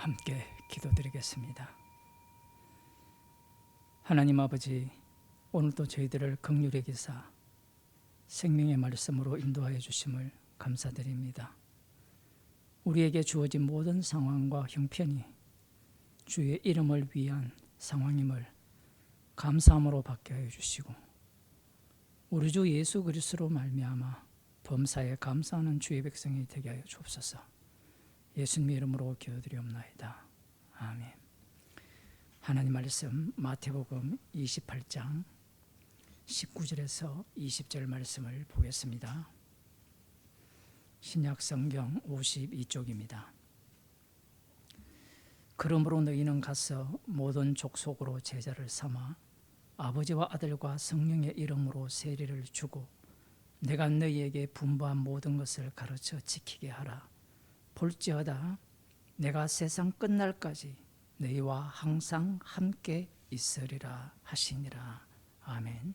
함께 기도드리겠습니다. 하나님 아버지, 오늘도 저희들을 긍휼히 여기사 생명의 말씀으로 인도하여 주심을 감사드립니다. 우리에게 주어진 모든 상황과 형편이 주의 이름을 위한 상황임을 감사함으로 받게 하여 주시고, 우리 주 예수 그리스도로 말미암아 범사에 감사하는 주의 백성이 되게 하여 주옵소서. 예수님의 이름으로 기도드리옵나이다. 아멘. 하나님 말씀 마태복음 28장 19절에서 20절 말씀을 보겠습니다. 신약 성경 52쪽입니다. 그러므로 너희는 가서 모든 족속으로 제자를 삼아 아버지와 아들과 성령의 이름으로 세례를 주고 내가 너희에게 분부한 모든 것을 가르쳐 지키게 하라. 볼지어다 내가 세상 끝날까지 너희와 항상 함께 있으리라 하시니라. 아멘.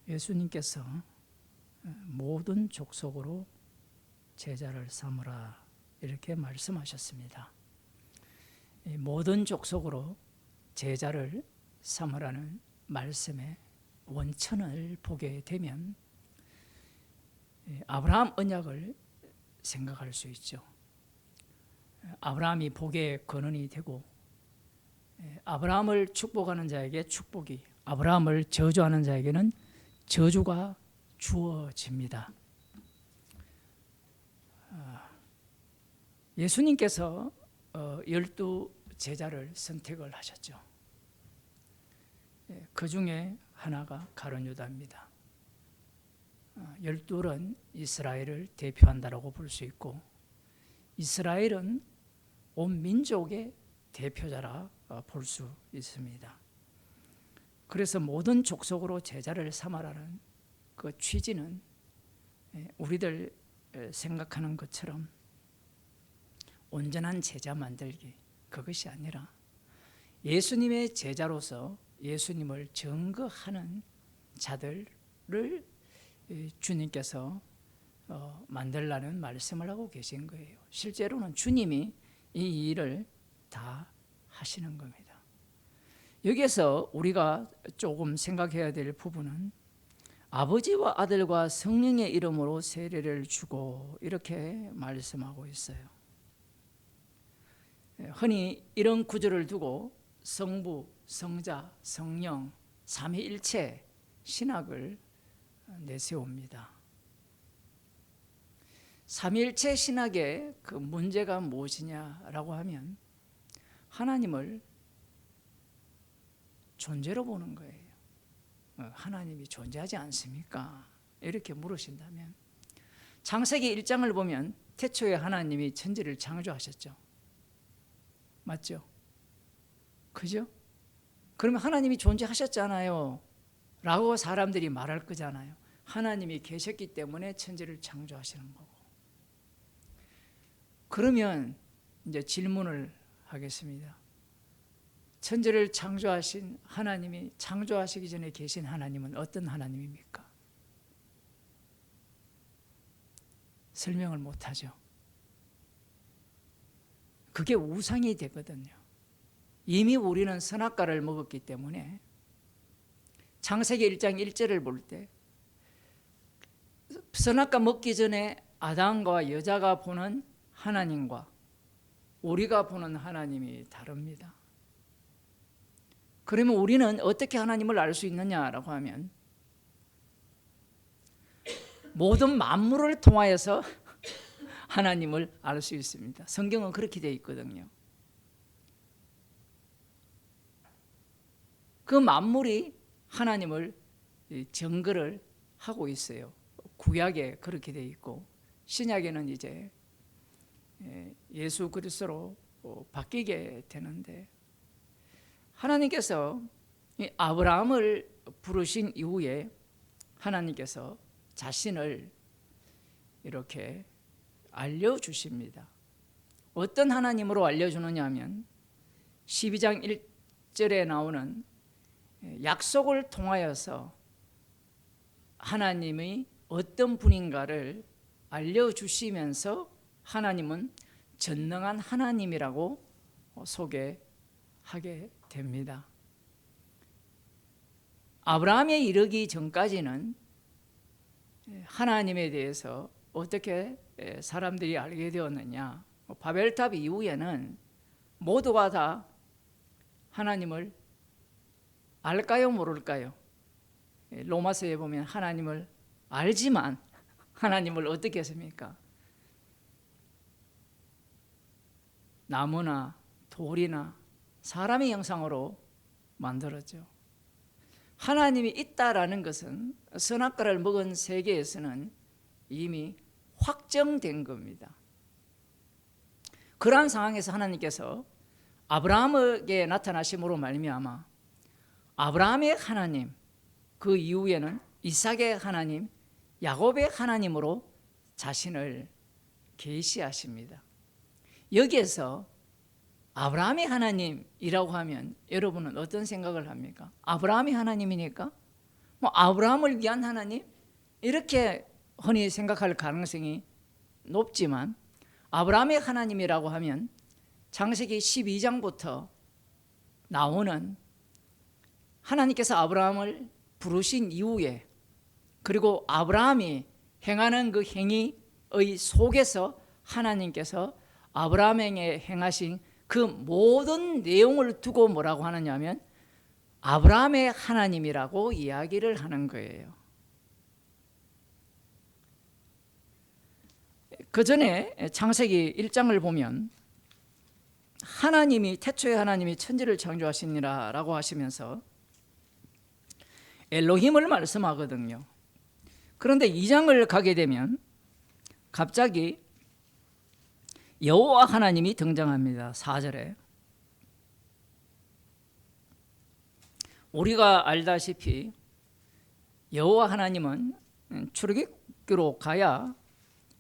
예수님께서 모든 족속으로 제자를 삼으라 이렇게 말씀하셨습니다. 모든 족속으로 제자를 삼으라는 말씀의 원천을 보게 되면 아브라함 언약을 생각할 수 있죠. 아브라함이 복의 근원이 되고 아브라함을 축복하는 자에게 축복이, 아브라함을 저주하는 자에게는 저주가 주어집니다. 예수님께서 12 제자를 선택을 하셨죠. 그 중에 하나가 가룟 유다입니다. 12은 이스라엘을 대표한다라고 볼 수 있고, 이스라엘은 온 민족의 대표자라 볼 수 있습니다. 그래서 모든 족속으로 제자를 삼아라는 그 취지는 우리들 생각하는 것처럼 온전한 제자 만들기, 그것이 아니라 예수님의 제자로서 예수님을 증거하는 자들을 주님께서 만들라는 말씀을 하고 계신 거예요. 실제로는 주님이 이 일을 다 하시는 겁니다. 여기에서 우리가 조금 생각해야 될 부분은 아버지와 아들과 성령의 이름으로 세례를 주고 이렇게 말씀하고 있어요. 흔히 이런 구절을 두고 성부, 성자, 성령, 삼위일체 신학을 내세웁니다. 삼위일체 신학의 그 문제가 무엇이냐라고 하면 하나님을 존재로 보는 거예요. 하나님이 존재하지 않습니까? 이렇게 물으신다면 창세기 1장을 보면 태초에 하나님이 천지를 창조하셨죠. 맞죠? 그죠? 그러면 하나님이 존재하셨잖아요 라고 사람들이 말할 거잖아요. 하나님이 계셨기 때문에 천지를 창조하시는 거고. 그러면 이제 질문을 하겠습니다. 천지를 창조하신 하나님이 창조하시기 전에 계신 하나님은 어떤 하나님입니까? 설명을 못하죠. 그게 우상이 되거든요. 이미 우리는 선악과를 먹었기 때문에 창세기 1장 1절을 볼 때 선악과 먹기 전에 아담과 여자가 보는 하나님과 우리가 보는 하나님이 다릅니다. 그러면 우리는 어떻게 하나님을 알 수 있느냐라고 하면 모든 만물을 통하여서 하나님을 알 수 있습니다. 성경은 그렇게 되어 있거든요. 그 만물이 하나님을 증거를 하고 있어요. 구약에 그렇게 되어 있고 신약에는 이제 예수 그리스도로 바뀌게 되는데, 하나님께서 아브라함을 부르신 이후에 하나님께서 자신을 이렇게 알려주십니다. 어떤 하나님으로 알려주느냐 하면 12장 1절에 나오는 약속을 통하여서 하나님이 어떤 분인가를 알려주시면서 하나님은 전능한 하나님이라고 소개하게 됩니다. 아브라함에 이르기 전까지는 하나님에 대해서 어떻게 사람들이 알게 되었느냐? 바벨탑 이후에는 모두가 다 하나님을 알까요, 모를까요? 로마서에 보면 하나님을 알지만 하나님을 어떻게 했습니까? 나무나 돌이나 사람의 형상으로 만들었죠. 하나님이 있다라는 것은 선악과를 먹은 세계에서는 이미 확정된 겁니다. 그러한 상황에서 하나님께서 아브라함에게 나타나심으로 말미암아 아브라함의 하나님, 그 이후에는 이삭의 하나님, 야곱의 하나님으로 자신을 계시하십니다. 여기에서 아브라함의 하나님이라고 하면 여러분은 어떤 생각을 합니까? 아브라함이 하나님이니까 아브라함을 위한 하나님? 이렇게 흔히 생각할 가능성이 높지만 아브라함의 하나님이라고 하면 창세기 12장부터 나오는 하나님께서 아브라함을 부르신 이후에 그리고 아브라함이 행하는 그 행위의 속에서 하나님께서 아브라함에게 행하신 그 모든 내용을 두고 뭐라고 하느냐 하면 아브라함의 하나님이라고 이야기를 하는 거예요. 그 전에 창세기 1장을 보면 하나님이 태초에 하나님이 천지를 창조하시니라 라고 하시면서 엘로힘을 말씀하거든요. 그런데 2장을 가게 되면 갑자기 여호와 하나님이 등장합니다. 4절에 우리가 알다시피 여호와 하나님은 출애굽기로 가야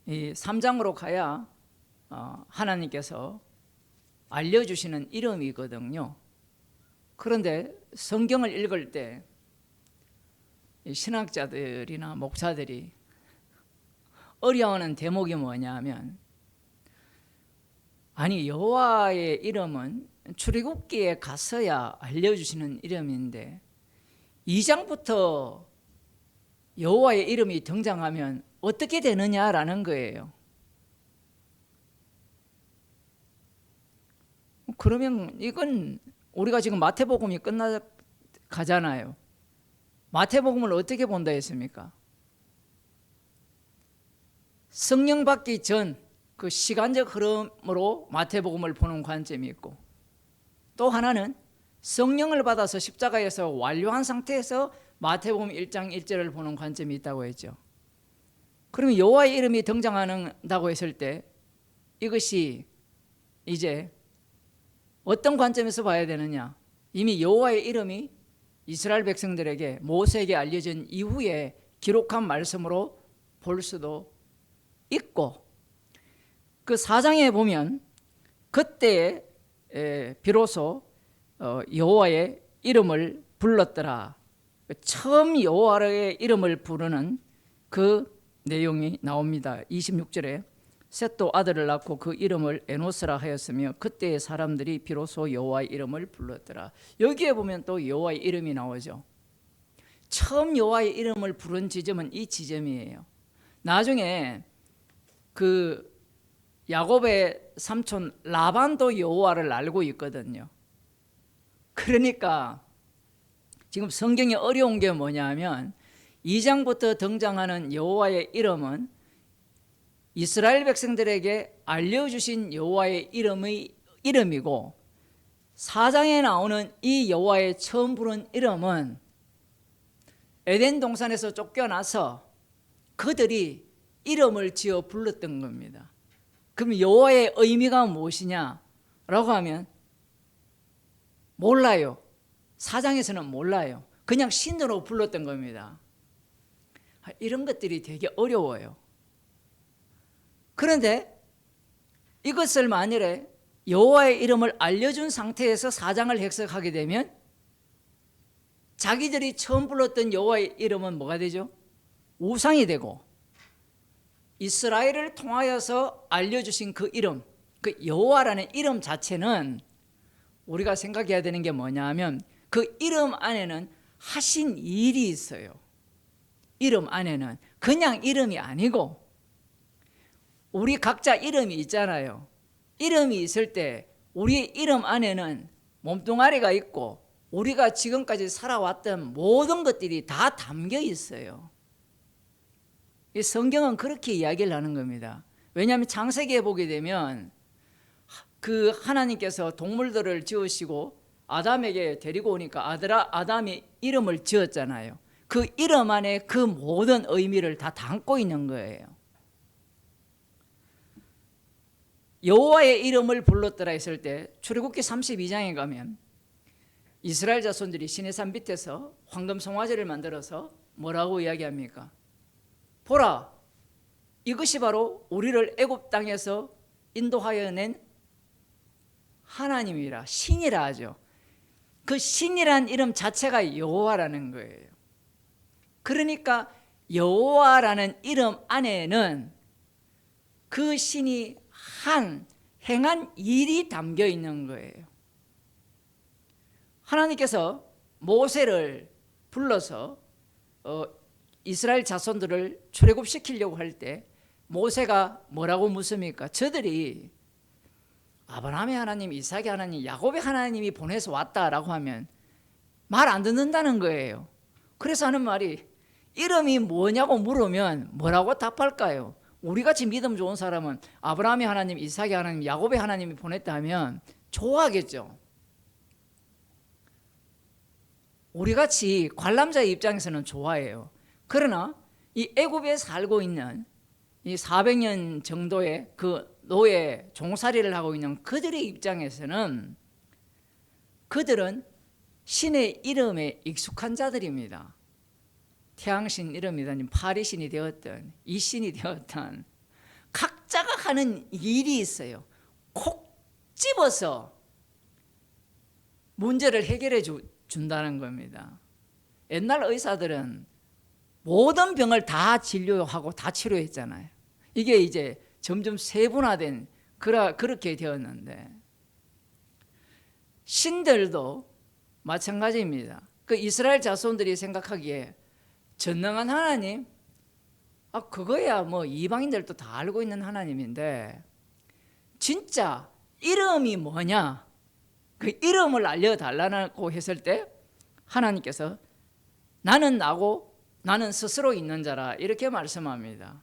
이 3장으로 가야 하나님께서 알려주시는 이름이거든요. 그런데 성경을 읽을 때 신학자들이나 목사들이 어려워하는 대목이 뭐냐면 아니 여호와의 이름은 출애굽기에 가서야 알려주시는 이름인데 2장부터 여호와의 이름이 등장하면 어떻게 되느냐라는 거예요. 그러면 이건 우리가 지금 마태복음이 끝나가잖아요. 마태복음을 어떻게 본다 했습니까? 성령 받기 전 그 시간적 흐름으로 마태복음을 보는 관점이 있고 또 하나는 성령을 받아서 십자가에서 완료한 상태에서 마태복음 1장 1절을 보는 관점이 있다고 했죠. 그러면 여호와의 이름이 등장한다고 했을 때 이것이 이제 어떤 관점에서 봐야 되느냐? 이미 여호와의 이름이 이스라엘 백성들에게 모세에게 알려진 이후에 기록한 말씀으로 볼 수도 있고 그 4장에 보면 그때 비로소 여호와의 이름을 불렀더라. 처음 여호와의 이름을 부르는 그 내용이 나옵니다. 26절에 셋도 아들을 낳고 그 이름을 에노스라 하였으며 그때의 사람들이 비로소 여호와의 이름을 불렀더라. 여기에 보면 또 여호와의 이름이 나오죠. 처음 여호와의 이름을 부른 지점은 이 지점이에요. 나중에 그 야곱의 삼촌 라반도 여호와를 알고 있거든요. 그러니까 지금 성경이 어려운 게 뭐냐면 2장부터 등장하는 여호와의 이름은 이스라엘 백성들에게 알려주신 여호와의 이름이고 4장에 나오는 이 여호와의 처음 부른 이름은 에덴 동산에서 쫓겨나서 그들이 이름을 지어 불렀던 겁니다. 그럼 여호와의 의미가 무엇이냐라고 하면 몰라요. 4장에서는 몰라요. 그냥 신으로 불렀던 겁니다. 이런 것들이 되게 어려워요. 그런데 이것을 만일에 여호와의 이름을 알려준 상태에서 4장을 해석하게 되면 자기들이 처음 불렀던 여호와의 이름은 뭐가 되죠? 우상이 되고 이스라엘을 통하여서 알려주신 그 이름, 그 여호와라는 이름 자체는 우리가 생각해야 되는 게 뭐냐 하면 그 이름 안에는 하신 일이 있어요. 이름 안에는 그냥 이름이 아니고 우리 각자 이름이 있잖아요. 이름이 있을 때 우리 이름 안에는 몸뚱아리가 있고 우리가 지금까지 살아왔던 모든 것들이 다 담겨 있어요. 이 성경은 그렇게 이야기를 하는 겁니다. 왜냐하면 창세기에 보게 되면 그 하나님께서 동물들을 지으시고 아담에게 데리고 오니까 아담이 이름을 지었잖아요. 그 이름 안에 그 모든 의미를 다 담고 있는 거예요. 여호와의 이름을 불렀더라 했을 때 출애굽기 32장에 가면 이스라엘 자손들이 시내산 밑에서 황금 송아지를 만들어서 뭐라고 이야기합니까? 보라, 이것이 바로 우리를 애굽 땅에서 인도하여 낸 하나님이라, 신이라 하죠. 그 신이란 이름 자체가 여호와라는 거예요. 그러니까 여호와라는 이름 안에는 그 신이 행한 일이 담겨 있는 거예요. 하나님께서 모세를 불러서 이스라엘 자손들을 출애굽시키려고 할 때 모세가 뭐라고 묻습니까? 저들이 아브라함의 하나님, 이삭의 하나님, 야곱의 하나님이 보내서 왔다라고 하면 말 안 듣는다는 거예요. 그래서 하는 말이 이름이 뭐냐고 물으면 뭐라고 답할까요? 우리같이 믿음 좋은 사람은 아브라함의 하나님, 이삭의 하나님, 야곱의 하나님이 보냈다 하면 좋아하겠죠. 우리같이 관람자의 입장에서는 좋아해요. 그러나 이 애굽에 살고 있는 이 400년 정도의 그 노예 종살이를 하고 있는 그들의 입장에서는 그들은 신의 이름에 익숙한 자들입니다. 태양신 이름이든 파리신이 되었든 이신이 되었든 각자가 하는 일이 있어요. 콕 집어서 문제를 해결해 준다는 겁니다. 옛날 의사들은 모든 병을 다 진료하고 다 치료했잖아요. 이게 이제 점점 세분화된 그렇게 되었는데 신들도 마찬가지입니다. 그 이스라엘 자손들이 생각하기에 전능한 하나님, 그거야 뭐 이방인들도 다 알고 있는 하나님인데 진짜 이름이 뭐냐? 그 이름을 알려달라고 했을 때 하나님께서 나는 나고 나는 스스로 있는 자라 이렇게 말씀합니다.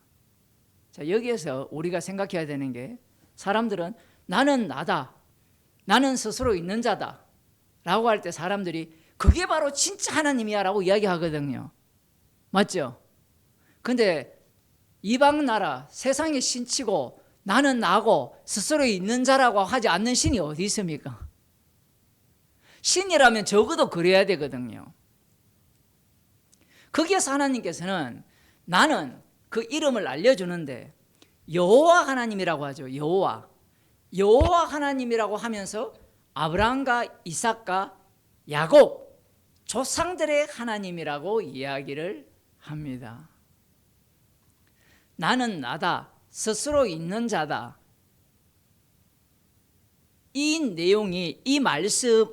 자, 여기에서 우리가 생각해야 되는 게 사람들은 나는 나다, 나는 스스로 있는 자다 라고 할 때 사람들이 그게 바로 진짜 하나님이야 라고 이야기하거든요. 맞죠? 근데 이방 나라 세상의 신치고 나는 나고 스스로 있는 자라고 하지 않는 신이 어디 있습니까? 신이라면 적어도 그래야 되거든요. 거기에서 하나님께서는 나는 그 이름을 알려주는데 여호와 하나님이라고 하죠. 여호와 하나님이라고 하면서 아브라함과 이삭과 야곱 조상들의 하나님이라고 이야기를 합니다. 나는 나다, 스스로 있는 자다. 이 내용이 이 말씀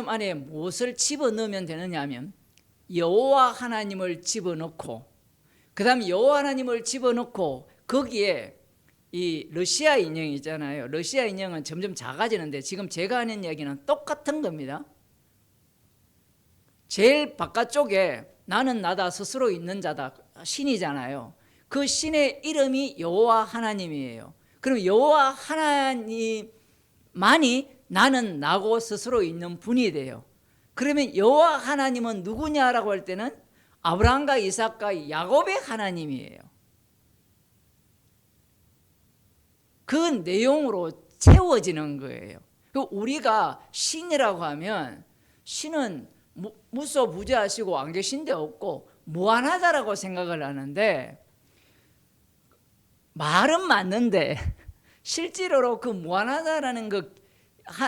안에 무엇을 집어넣으면 되느냐 하면 여호와 하나님을 집어넣고 그 다음에 여호와 하나님을 집어넣고 거기에 이 러시아 인형 있잖아요. 러시아 인형은 점점 작아지는데 지금 제가 하는 이야기는 똑같은 겁니다. 제일 바깥쪽에 나는 나다, 스스로 있는 자다, 신이잖아요. 그 신의 이름이 여호와 하나님이에요. 그럼 여호와 하나님만이 나는 나고 스스로 있는 분이 돼요. 그러면 여호와 하나님은 누구냐라고 할 때는 아브라함과 이삭과 야곱의 하나님이에요. 그 내용으로 채워지는 거예요. 우리가 신이라고 하면 신은 무소부재하시고 안 계신 데 없고 무한하다라고 생각을 하는데 말은 맞는데 실제로 그 무한하다라는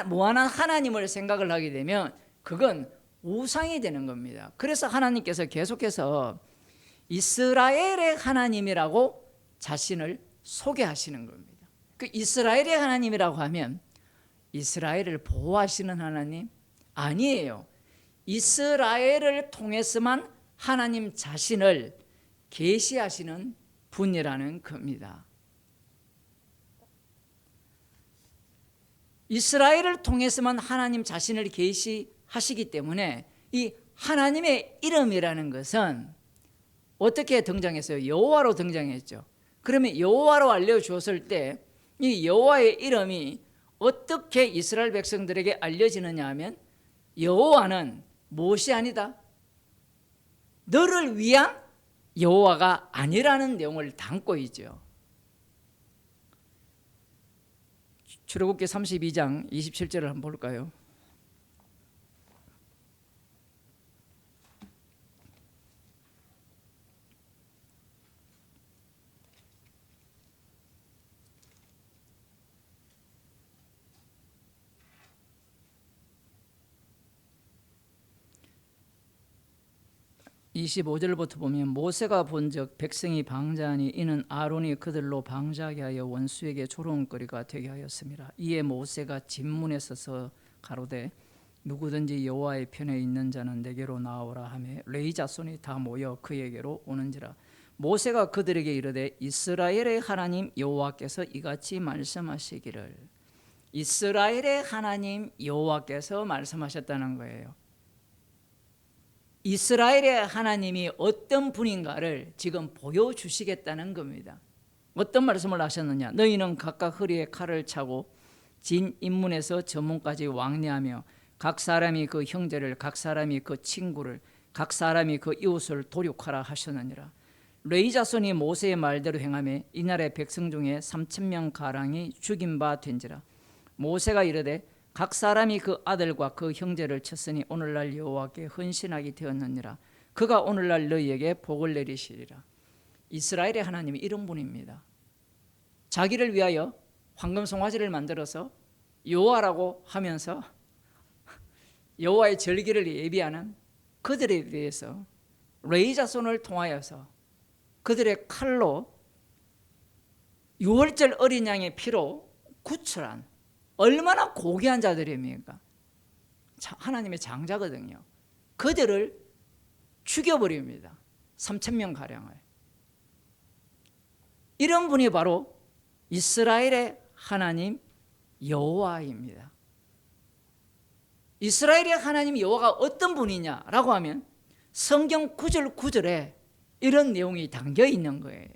무한한 하나님을 생각을 하게 되면 그건 우상이 되는 겁니다. 그래서 하나님께서 계속해서 이스라엘의 하나님이라고 자신을 소개하시는 겁니다. 그 이스라엘의 하나님이라고 하면 이스라엘을 보호하시는 하나님? 아니에요. 이스라엘을 통해서만 하나님 자신을 계시하시는 분이라는 겁니다. 이스라엘을 통해서만 하나님 자신을 계시하시기 때문에 이 하나님의 이름이라는 것은 어떻게 등장했어요? 여호와로 등장했죠. 그러면 여호와로 알려주었을 때 이 여호와의 이름이 어떻게 이스라엘 백성들에게 알려지느냐 하면 여호와는 무엇이 아니다? 너를 위한 여호와가 아니라는 내용을 담고 있죠. 출애굽기 32장 27절을 한번 볼까요? (25절부터) 보면 모세가 본즉 백성이 방자하니 이는 아론이 그들로 방자하게 하여 원수에게 조롱거리가 되게 하였습니다. 이에 모세가 진문에 서서 가로되 누구든지 여호와의 편에 있는 자는 내게로 나오라 하며 레위 자손이 다 모여 그에게로 오는지라. 모세가 그들에게 이르되 이스라엘의 하나님 여호와께서 이같이 말씀하시기를. 이스라엘의 하나님 여호와께서 말씀하셨다는 거예요. 이스라엘의 하나님이 어떤 분인가를 지금 보여주시겠다는 겁니다. 어떤 말씀을 하셨느냐? 너희는 각각 허리에 칼을 차고 진 인문에서 저문까지 왕래하며 각 사람이 그 형제를, 각 사람이 그 친구를, 각 사람이 그 이웃을 도륙하라 하셨느니라. 레위 자손이 모세의 말대로 행하며 이날의 백성 중에 3,000명 가량이 죽인 바 된지라. 모세가 이르되 각 사람이 그 아들과 그 형제를 쳤으니 오늘날 여호와께 헌신하게 되었느니라. 그가 오늘날 너희에게 복을 내리시리라. 이스라엘의 하나님이 이런 분입니다. 자기를 위하여 황금 송아지를 만들어서 여호와라고 하면서 여호와의 절기를 예비하는 그들에 대해서 레위 자손을 통하여서 그들의 칼로 유월절 어린 양의 피로 구출한 얼마나 고귀한 자들입니까? 하나님의 장자거든요. 그들을 죽여버립니다. 3,000명 가량을. 이런 분이 바로 이스라엘의 하나님 여호와입니다. 이스라엘의 하나님 여호와가 어떤 분이냐라고 하면 성경 9절 9절에 이런 내용이 담겨 있는 거예요.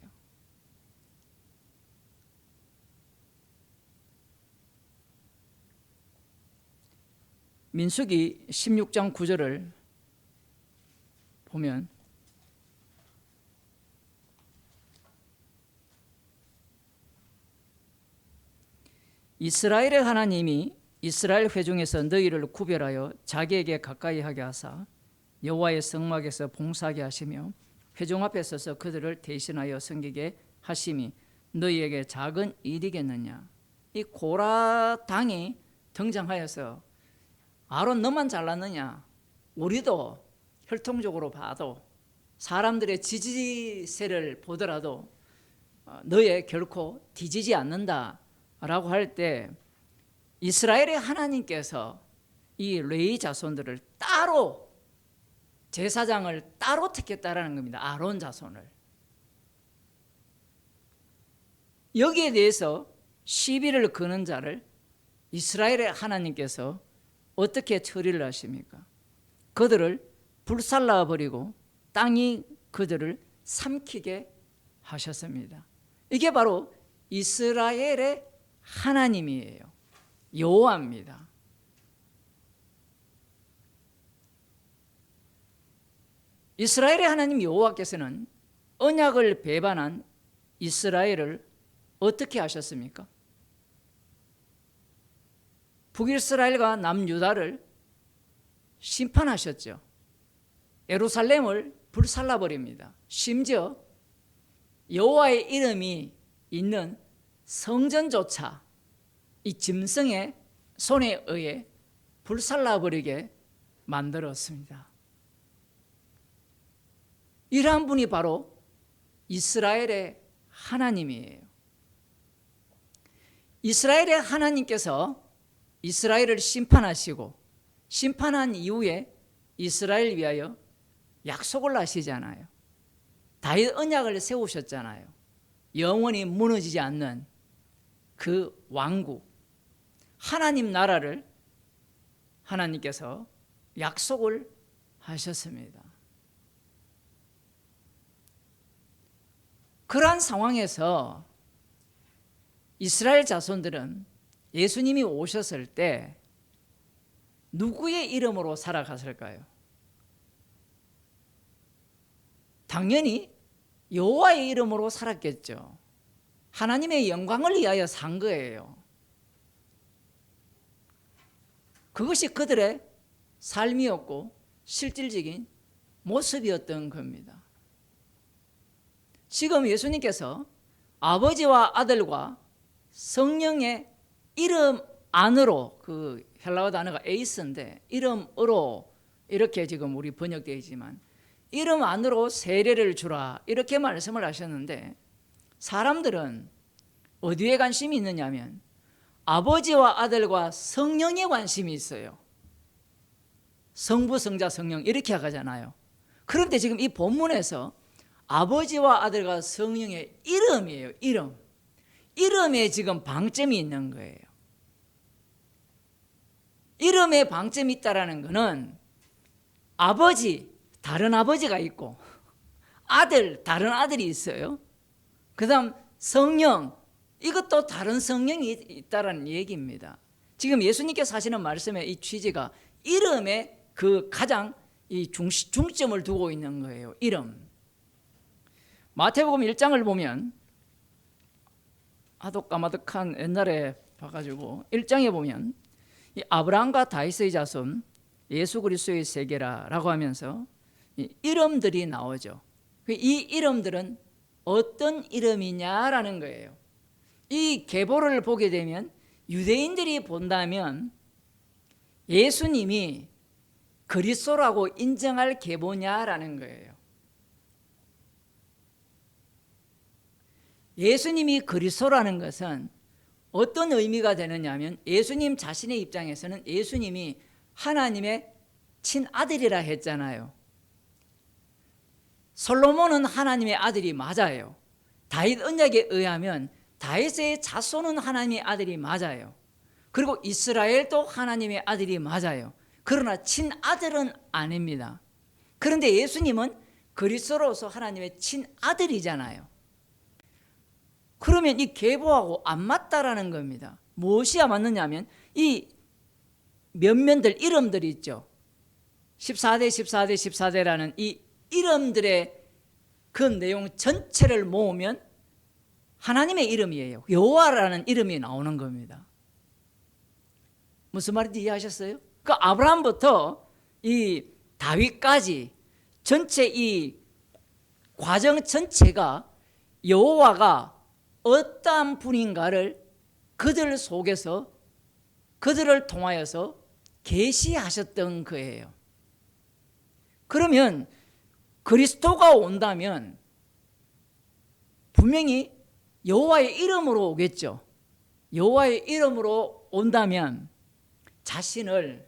민수기 16장 9절을 보면 이스라엘의 하나님이 이스라엘 회중에서 너희를 구별하여 자기에게 가까이 하게 하사 여호와의 성막에서 봉사하게 하시며 회중 앞에 서서 그들을 대신하여 섬기게 하심이 너희에게 작은 일이겠느냐. 이 고라 당이 등장하여서 아론 너만 잘났느냐? 우리도 혈통적으로 봐도 사람들의 지지세를 보더라도 너희 결코 뒤지지 않는다라고 할 때 이스라엘의 하나님께서 이 레위 자손들을 따로 제사장을 따로 택했다라는 겁니다. 아론 자손을. 여기에 대해서 시비를 거는 자를 이스라엘의 하나님께서 어떻게 처리를 하십니까? 그들을 불살라 버리고 땅이 그들을 삼키게 하셨습니다. 이게 바로 이스라엘의 하나님이에요. 여호와입니다. 이스라엘의 하나님 여호와께서는 언약을 배반한 이스라엘을 어떻게 하셨습니까? 북이스라엘과 남유다를 심판하셨죠. 예루살렘을 불살라버립니다. 심지어 여호와의 이름이 있는 성전조차 이 짐승의 손에 의해 불살라버리게 만들었습니다. 이러한 분이 바로 이스라엘의 하나님이에요. 이스라엘의 하나님께서 이스라엘을 심판하시고 심판한 이후에 이스라엘 위하여 약속을 하시잖아요. 다윗 언약을 세우셨잖아요. 영원히 무너지지 않는 그 왕국, 하나님 나라를 하나님께서 약속을 하셨습니다. 그러한 상황에서 이스라엘 자손들은 예수님이 오셨을 때 누구의 이름으로 살아갔을까요? 당연히 여호와의 이름으로 살았겠죠. 하나님의 영광을 위하여 산 거예요. 그것이 그들의 삶이었고 실질적인 모습이었던 겁니다. 지금 예수님께서 아버지와 아들과 성령의 이름 안으로, 그 헬라어 단어가 에이스인데 이름으로 이렇게 지금 우리 번역되어 있지만 이름 안으로 세례를 주라 이렇게 말씀을 하셨는데, 사람들은 어디에 관심이 있느냐면 아버지와 아들과 성령에 관심이 있어요. 성부, 성자, 성령 이렇게 하잖아요. 그런데 지금 이 본문에서 아버지와 아들과 성령의 이름이에요. 이름에 지금 방점이 있는 거예요. 이름에 방점이 있다라는 것은 아버지, 다른 아버지가 있고 아들, 다른 아들이 있어요. 그 다음 성령, 이것도 다른 성령이 있다라는 얘기입니다. 지금 예수님께서 하시는 말씀의 이 취지가 이름에 그 가장 이 중점을 두고 있는 거예요. 이름. 마태복음 1장을 보면, 아독까마득한 옛날에 봐가지고 1장에 보면 이 아브라함과 다윗의 자손 예수 그리스도의 세계라라고 하면서 이 이름들이 나오죠. 이 이름들은 어떤 이름이냐라는 거예요. 이 계보를 보게 되면 유대인들이 본다면 예수님이 그리스도라고 인정할 계보냐라는 거예요. 예수님이 그리스도라는 것은 어떤 의미가 되느냐 하면, 예수님 자신의 입장에서는 예수님이 하나님의 친아들이라 했잖아요. 솔로몬은 하나님의 아들이 맞아요. 다윗 언약에 의하면 다윗의 자손은 하나님의 아들이 맞아요. 그리고 이스라엘도 하나님의 아들이 맞아요. 그러나 친아들은 아닙니다. 그런데 예수님은 그리스도로서 하나님의 친아들이잖아요. 그러면 이 계보하고 안 맞다라는 겁니다. 무엇이 안 맞느냐 하면 이 면면들, 이름들이 있죠. 14대, 14대, 14대라는 이 이름들의 그 내용 전체를 모으면 하나님의 이름이에요. 여호와라는 이름이 나오는 겁니다. 무슨 말인지 이해하셨어요? 그 아브라함부터 이 다윗까지 전체 이 과정 전체가 여호와가 어떠한 분인가를 그들 속에서, 그들을 통하여서 계시하셨던 거예요. 그러면 그리스도가 온다면 분명히 여호와의 이름으로 오겠죠. 여호와의 이름으로 온다면 자신을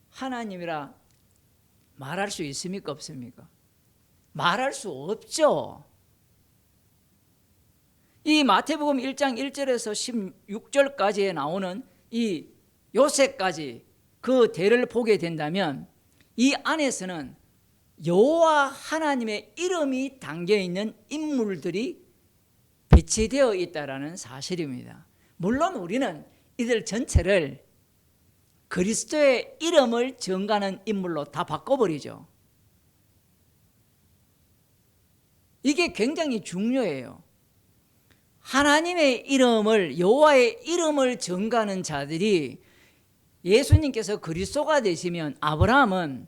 하나님이라 말할 수 있습니까, 없습니까? 말할 수 없죠. 이 마태복음 1장 1절에서 16절까지에 나오는 이 요셉까지 그 대를 보게 된다면 이 안에서는 여호와 하나님의 이름이 담겨있는 인물들이 배치되어 있다는 사실입니다. 물론 우리는 이들 전체를 그리스도의 이름을 정하는 인물로 다 바꿔버리죠. 이게 굉장히 중요해요. 하나님의 이름을, 여호와의 이름을 정하는 자들이 예수님께서 그리스도가 되시면 아브라함은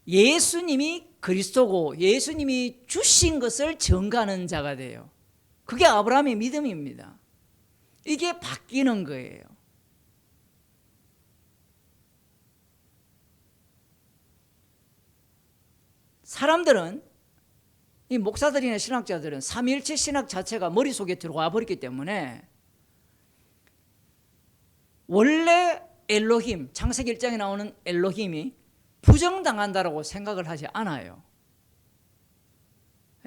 예수님이 그리스도고 예수님이 주신 것을 정하는 자가 돼요. 그게 아브라함의 믿음입니다. 이게 바뀌는 거예요. 사람들은 이 목사들이나 신학자들은 삼위일체 신학 자체가 머릿속에 들어와 버렸기 때문에 원래 엘로힘, 창세기 1장에 나오는 엘로힘이 부정당한다라고 생각을 하지 않아요.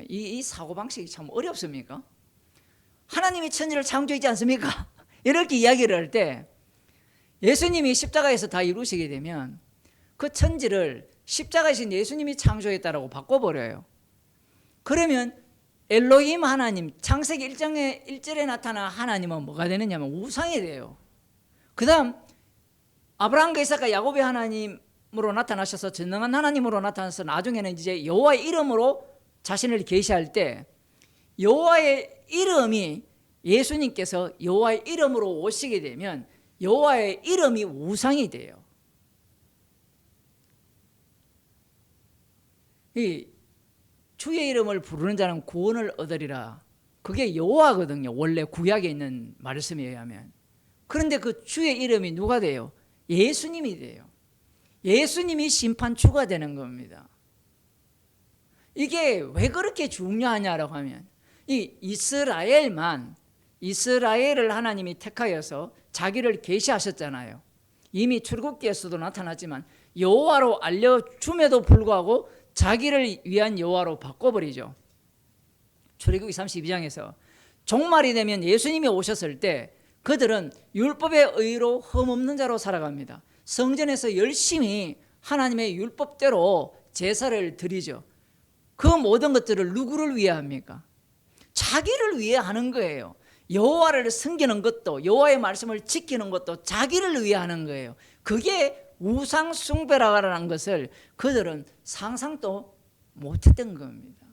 이 사고방식이 참 어렵습니까? 하나님이 천지를 창조했지 않습니까? 이렇게 이야기를 할 때 예수님이 십자가에서 다 이루시게 되면 그 천지를 십자가이신 예수님이 창조했다라고 바꿔버려요. 그러면 엘로힘 하나님, 창세기 1장에 1절에 나타난 하나님은 뭐가 되느냐면 우상이 돼요. 그 다음 아브라함과 이삭과 야곱의 하나님으로 나타나셔서 전능한 하나님으로 나타나서 나중에는 이제 여호와의 이름으로 자신을 계시할 때 여호와의 이름이 예수님께서 여호와의 이름으로 오시게 되면 여호와의 이름이 우상이 돼요. 이 주의 이름을 부르는 자는 구원을 얻으리라. 그게 여호와거든요. 원래 구약에 있는 말씀에 의하면. 그런데 그 주의 이름이 누가 돼요? 예수님이 돼요. 예수님이 심판주가 되는 겁니다. 이게 왜 그렇게 중요하냐라고 하면 이 이스라엘을 하나님이 택하여서 자기를 계시하셨잖아요. 이미 출애굽기에서도 나타났지만 여호와로 알려줌에도 불구하고 자기를 위한 여호와로 바꿔버리죠. 출애굽기 32장에서 종말이 되면 예수님이 오셨을 때 그들은 율법의 의로 흠없는 자로 살아갑니다. 성전에서 열심히 하나님의 율법대로 제사를 드리죠. 그 모든 것들을 누구를 위해 합니까? 자기를 위해 하는 거예요. 여호와를 섬기는 것도 여호와의 말씀을 지키는 것도 자기를 위해 하는 거예요. 그게 우상 숭배라는 것을 그들은 상상도 못했던 겁니다.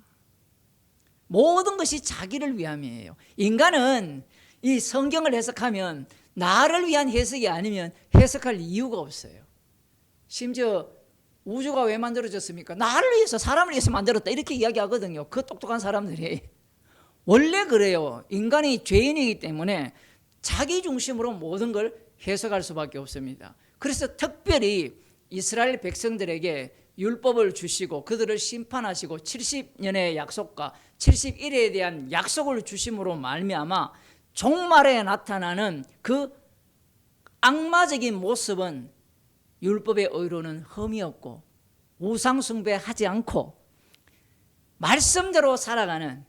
모든 것이 자기를 위함이에요. 인간은 이 성경을 해석하면 나를 위한 해석이 아니면 해석할 이유가 없어요. 심지어 우주가 왜 만들어졌습니까? 나를 위해서, 사람을 위해서 만들었다 이렇게 이야기하거든요. 그 똑똑한 사람들이. 원래 그래요. 인간이 죄인이기 때문에 자기 중심으로 모든 걸 해석할 수밖에 없습니다. 그래서 특별히 이스라엘 백성들에게 율법을 주시고 그들을 심판하시고 70년의 약속과 70일에 대한 약속을 주심으로 말미암아 종말에 나타나는 그 악마적인 모습은 율법의 의로는 흠이 없고 우상 숭배하지 않고 말씀대로 살아가는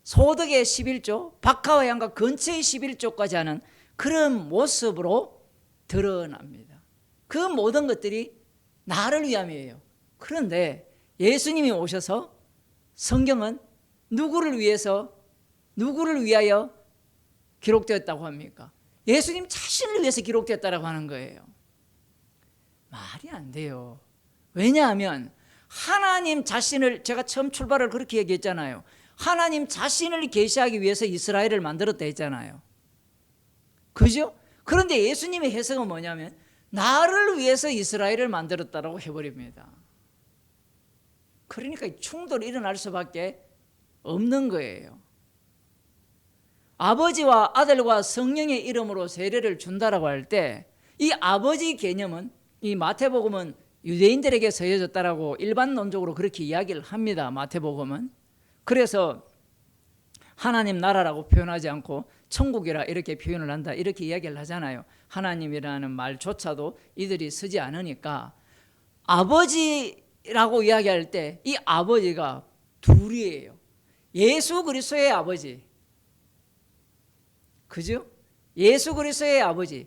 소득의 11조, 박하와 양과 근처의 11조까지 하는 그런 모습으로 드러납니다. 그 모든 것들이 나를 위함이에요. 그런데 예수님이 오셔서 성경은 누구를 위하여 기록되었다고 합니까? 예수님 자신을 위해서 기록되었다고 하는 거예요. 말이 안 돼요. 왜냐하면 하나님 자신을, 제가 처음 출발을 그렇게 얘기했잖아요. 하나님 자신을 계시하기 위해서 이스라엘을 만들었다 했잖아요. 그죠? 그런데 예수님의 해석은 뭐냐면 나를 위해서 이스라엘을 만들었다라고 해버립니다. 그러니까 충돌이 일어날 수밖에 없는 거예요. 아버지와 아들과 성령의 이름으로 세례를 준다라고 할 때 이 아버지 개념은 이 마태복음은 유대인들에게 서여졌다라고 일반론적으로 그렇게 이야기를 합니다. 마태복음은. 그래서 하나님 나라라고 표현하지 않고 천국이라 이렇게 표현을 한다 이렇게 이야기를 하잖아요. 하나님이라는 말조차도 이들이 쓰지 않으니까 아버지라고 이야기할 때 이 아버지가 둘이에요. 예수 그리스도의 아버지, 그죠? 예수 그리스도의 아버지,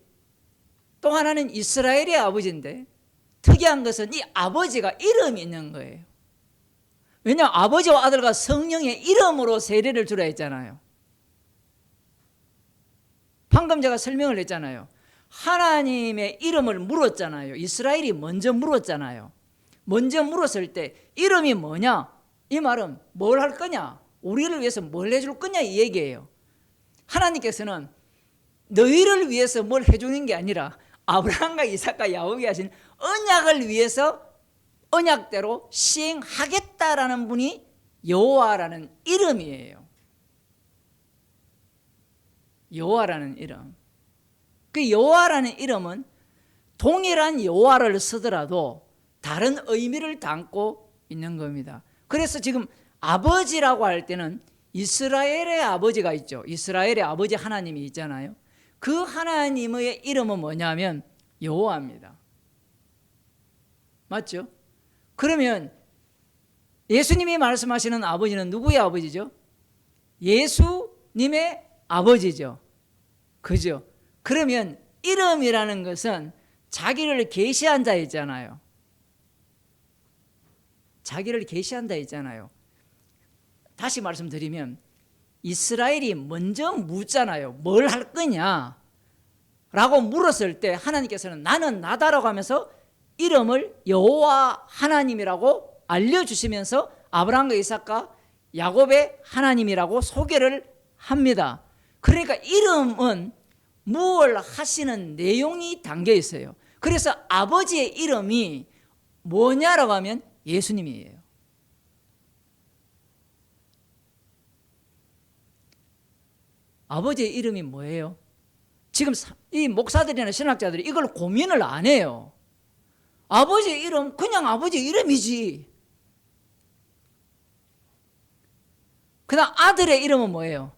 또 하나는 이스라엘의 아버지인데 특이한 것은 이 아버지가 이름이 있는 거예요. 왜냐하면 아버지와 아들과 성령의 이름으로 세례를 주라 했잖아요. 방금 제가 설명을 했잖아요. 하나님의 이름을 물었잖아요. 이스라엘이 먼저 물었잖아요. 먼저 물었을 때 이름이 뭐냐? 이 말은 뭘 할 거냐? 우리를 위해서 뭘 해줄 거냐 이 얘기예요. 하나님께서는 너희를 위해서 뭘 해주는 게 아니라 아브라함과 이삭과 야곱이 하신 언약을 위해서 언약대로 시행하겠다라는 분이 여호와라는 이름이에요. 여호와라는 이름. 그 여호와라는 이름은 동일한 여호와를 쓰더라도 다른 의미를 담고 있는 겁니다. 그래서 지금 아버지라고 할 때는 이스라엘의 아버지가 있죠. 이스라엘의 아버지 하나님이 있잖아요. 그 하나님의 이름은 뭐냐면 여호와입니다. 맞죠? 그러면 예수님이 말씀하시는 아버지는 누구의 아버지죠? 예수님의 아버지죠. 그죠? 그러면 이름이라는 것은 자기를 계시한 자 있잖아요. 자기를 계시한 자 있잖아요. 다시 말씀드리면 이스라엘이 먼저 묻잖아요. 뭘 할 거냐? 라고 물었을 때 하나님께서는 나는 나다라고 하면서 이름을 여호와 하나님이라고 알려주시면서 아브라함과 이삭과 야곱의 하나님이라고 소개를 합니다. 그러니까 이름은 무엇을 하시는 내용이 담겨 있어요. 그래서 아버지의 이름이 뭐냐라고 하면 예수님이에요. 아버지의 이름이 뭐예요? 지금 이 목사들이나 신학자들이 이걸 고민을 안 해요. 아버지의 이름 그냥 아버지의 이름이지. 그다음 아들의 이름은 뭐예요?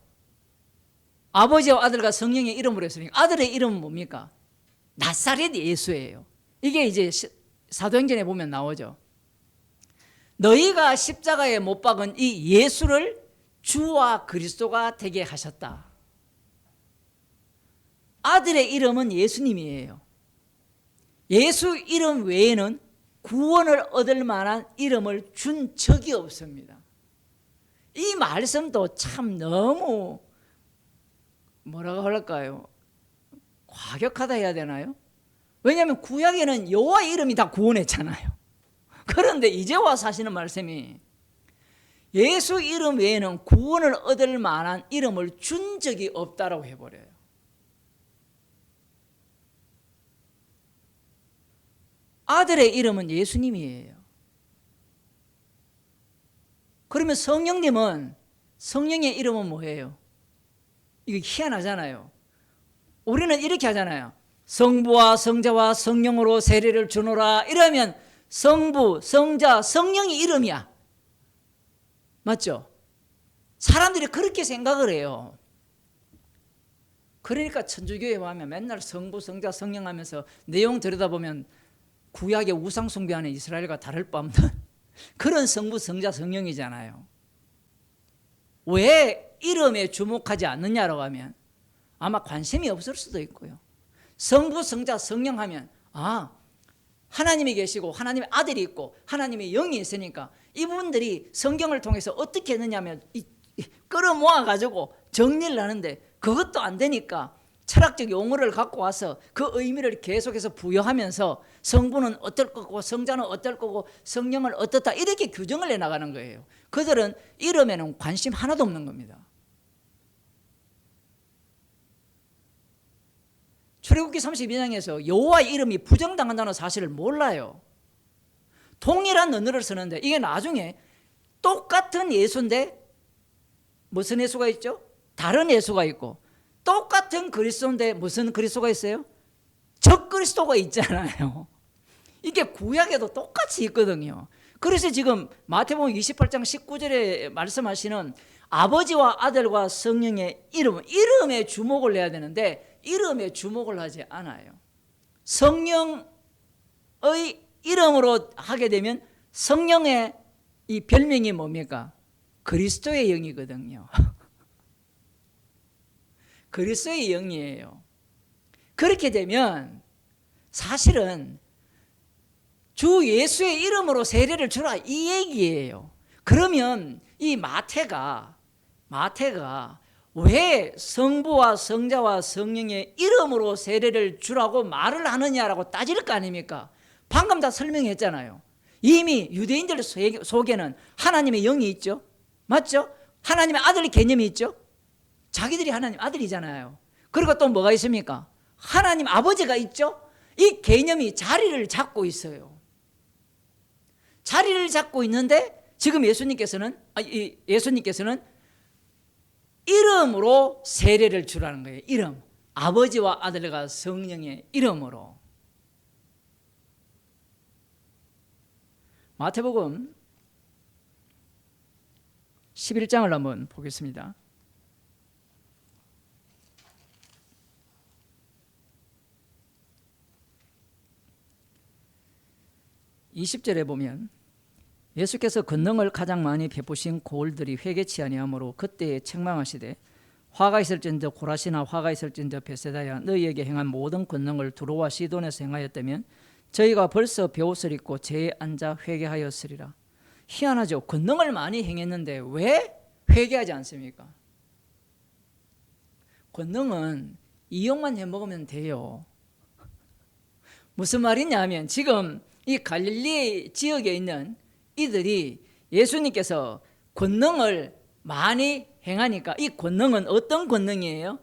아버지와 아들과 성령의 이름으로 했으니까 아들의 이름은 뭡니까? 나사렛 예수예요. 이게 이제 사도행전에 보면 나오죠. 너희가 십자가에 못 박은 이 예수를 주와 그리스도가 되게 하셨다. 아들의 이름은 예수님이에요. 예수 이름 외에는 구원을 얻을 만한 이름을 준 적이 없습니다. 이 말씀도 참 너무 뭐라고 할까요? 과격하다 해야 되나요? 왜냐하면 구약에는 여호와의 이름이 다 구원했잖아요. 그런데 이제 와서 하시는 말씀이 예수 이름 외에는 구원을 얻을 만한 이름을 준 적이 없다라고 해버려요. 아들의 이름은 예수님이에요. 그러면 성령님은 성령의 이름은 뭐예요? 이거 희한하잖아요. 우리는 이렇게 하잖아요. 성부와 성자와 성령으로 세례를 주노라 이러면 성부, 성자, 성령이 이름이야. 맞죠? 사람들이 그렇게 생각을 해요. 그러니까 천주교에 가면 맨날 성부, 성자, 성령 하면서 내용 들여다보면 구약의 우상 숭배하는 이스라엘과 다를 바 없는 그런 성부, 성자, 성령이잖아요. 왜 이름에 주목하지 않느냐라고 하면 아마 관심이 없을 수도 있고요. 성부, 성자, 성령 하면 하나님이 계시고 하나님의 아들이 있고 하나님의 영이 있으니까 이분들이 성경을 통해서 어떻게 했느냐 하면 끌어모아 가지고 정리를 하는데 그것도 안 되니까 철학적 용어를 갖고 와서 그 의미를 계속해서 부여하면서 성부는 어떨 거고 성자는 어떨 거고 성령은 어떻다 이렇게 규정을 해나가는 거예요. 그들은 이름에는 관심 하나도 없는 겁니다. 출애굽기 32장에서 여호와의 이름이 부정당한다는 사실을 몰라요. 동일한 언어를 쓰는데 이게 나중에 똑같은 예수인데 무슨 예수가 있죠? 다른 예수가 있고 똑같은 그리스도인데 무슨 그리스도가 있어요? 적그리스도가 있잖아요. 이게 구약에도 똑같이 있거든요. 그래서 지금 마태복음 28장 19절에 말씀하시는 아버지와 아들과 성령의 이름에 주목을 해야 되는데 이름에 주목을 하지 않아요. 성령의 이름으로 하게 되면 성령의 이 별명이 뭡니까? 그리스도의 영이거든요. 그리스도의 영이에요. 그렇게 되면 사실은 주 예수의 이름으로 세례를 주라 이 얘기예요. 그러면 이 마태가 왜 성부와 성자와 성령의 이름으로 세례를 주라고 말을 하느냐라고 따질 거 아닙니까? 방금 다 설명했잖아요. 이미 유대인들 속에는 하나님의 영이 있죠. 맞죠? 하나님의 아들 개념이 있죠. 자기들이 하나님 아들이잖아요. 그리고 또 뭐가 있습니까? 하나님 아버지가 있죠. 이 개념이 자리를 잡고 있어요. 자리를 잡고 있는데 지금 예수님께서는 이름으로 세례를 주라는 거예요. 이름. 아버지와 아들과 성령의 이름으로. 마태복음 11장을 한번 보겠습니다. 20절에 보면 예수께서 권능을 가장 많이 베푸신 고을들이 회개치 아니하므로 그때에 책망하시되 화가 있을진저 고라시나 화가 있을진저 베세다야 너희에게 행한 모든 권능을 두로와 시돈에서 행하였다면 저희가 벌써 벼옷을 입고 제에 앉아 회개하였으리라. 희한하죠. 권능을 많이 행했는데 왜 회개하지 않습니까? 권능은 이용만 해먹으면 돼요. 무슨 말이냐 하면 지금 이 갈릴리 지역에 있는 이들이 예수님께서 권능을 많이 행하니까 이 권능은 어떤 권능이에요?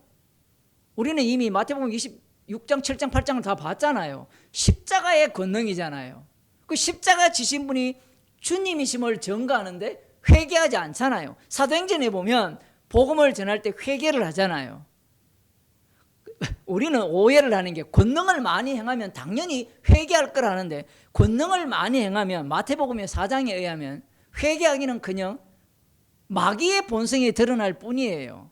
우리는 이미 마태복음 26장, 7장, 8장을 다 봤잖아요. 십자가의 권능이잖아요. 그 십자가 지신 분이 주님이심을 전가하는데 회개하지 않잖아요. 사도행전에 보면 복음을 전할 때 회개를 하잖아요. 우리는 오해를 하는 게 권능을 많이 행하면 당연히 회개할 거라는데 권능을 많이 행하면 마태복음의 4장에 의하면 회개하기는커녕 마귀의 본성이 드러날 뿐이에요.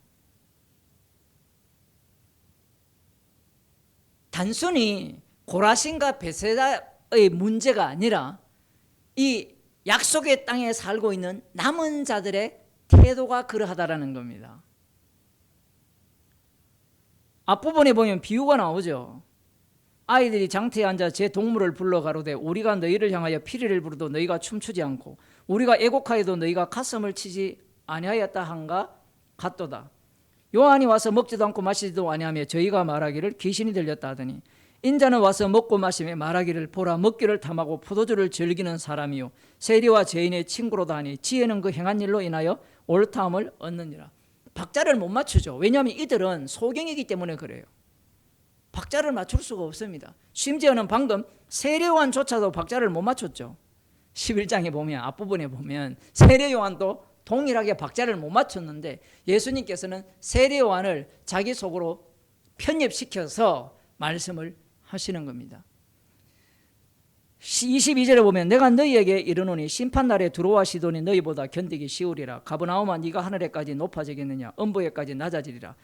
단순히 고라신과 베세다의 문제가 아니라 이 약속의 땅에 살고 있는 남은 자들의 태도가 그러하다라는 겁니다. 앞부분에 보면 비유가 나오죠. 아이들이 장터에 앉아 제 동물을 불러 가로되 우리가 너희를 향하여 피리를 부르도 너희가 춤추지 않고 우리가 애곡하여도 너희가 가슴을 치지 아니하였다 한가 같도다. 요한이 와서 먹지도 않고 마시지도 아니하며 저희가 말하기를 귀신이 들렸다 하더니 인자는 와서 먹고 마시며 말하기를 보라 먹기를 탐하고 포도주를 즐기는 사람이요 세리와 죄인의 친구로다 하니 지혜는 그 행한 일로 인하여 옳다함을 얻느니라. 박자를 못 맞추죠. 왜냐하면 이들은 소경이기 때문에 그래요. 박자를 맞출 수가 없습니다. 심지어는 방금 세례요한조차도 박자를 못 맞췄죠. 11장에 보면 앞부분에 보면 세례요한도 동일하게 박자를 못 맞췄는데 예수님께서는 세례요한을 자기 속으로 편입시켜서 말씀을 하시는 겁니다. 22절에 보면 내가 너희에게 이르노니 심판날에 두로와 시돈이 너희보다 견디기 쉬우리라. 가버나움아 네가 하늘에까지 높아지겠느냐 음부에까지 낮아지리라.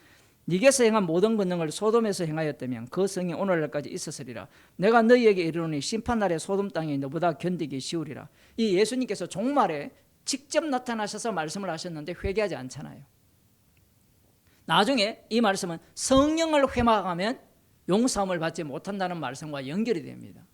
네게서 행한 모든 권능을 소돔에서 행하였다면 그 성이 오늘날까지 있었으리라. 내가 너희에게 이르노니 심판날에 소돔 땅이 너보다 견디기 쉬우리라. 이 예수님께서 종말에 직접 나타나셔서 말씀을 하셨는데 회개하지 않잖아요. 나중에 이 말씀은 성령을 회망하면 용서함을 받지 못한다는 말씀과 연결이 됩니다.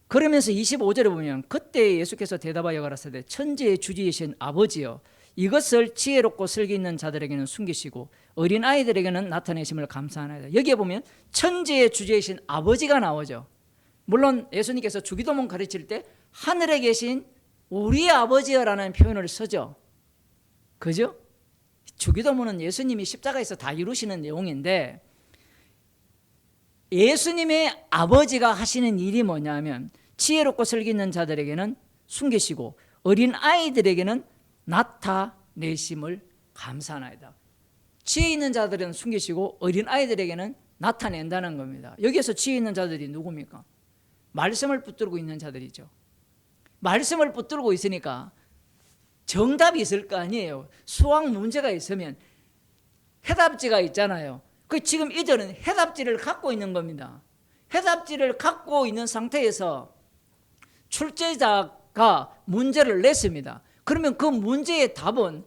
그러면서 25절에 보면 그때 예수께서 대답하여 가라사대 천지의 주지이신 아버지여 이것을 지혜롭고 슬기 있는 자들에게는 숨기시고 어린아이들에게는 나타내심을 감사하나이다. 여기에 보면 천지의 주지이신 아버지가 나오죠. 물론 예수님께서 주기도문 가르칠 때 하늘에 계신 우리 아버지여라는 표현을 쓰죠. 그죠? 주기도문은 예수님이 십자가에서 다 이루시는 내용인데 예수님의 아버지가 하시는 일이 뭐냐면 지혜롭고 슬기 있는 자들에게는 숨기시고 어린 아이들에게는 나타내심을 감사하나이다. 지혜 있는 자들은 숨기시고 어린 아이들에게는 나타낸다는 겁니다. 여기에서 지혜 있는 자들이 누굽니까? 말씀을 붙들고 있는 자들이죠. 말씀을 붙들고 있으니까 정답이 있을 거 아니에요. 수학 문제가 있으면 해답지가 있잖아요. 그 지금 이들은 해답지를 갖고 있는 겁니다. 해답지를 갖고 있는 상태에서 출제자가 문제를 냈습니다. 그러면 그 문제의 답은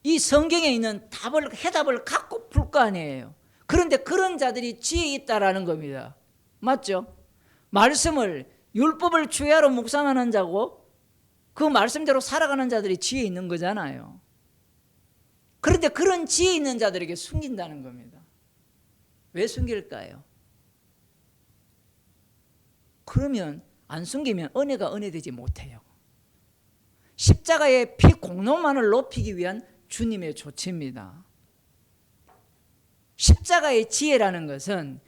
이 성경에 있는 해답을 갖고 풀 거 아니에요. 그런데 그런 자들이 지혜 있다라는 겁니다. 맞죠? 말씀을 율법을 주야로 묵상하는 자고 그 말씀대로 살아가는 자들이 지혜 있는 거잖아요. 그런데 그런 지혜 있는 자들에게 숨긴다는 겁니다. 왜 숨길까요? 그러면 안 숨기면 은혜가 은혜되지 못해요. 십자가의 피 공로만을 높이기 위한 주님의 조치입니다. 십자가의 지혜라는 것은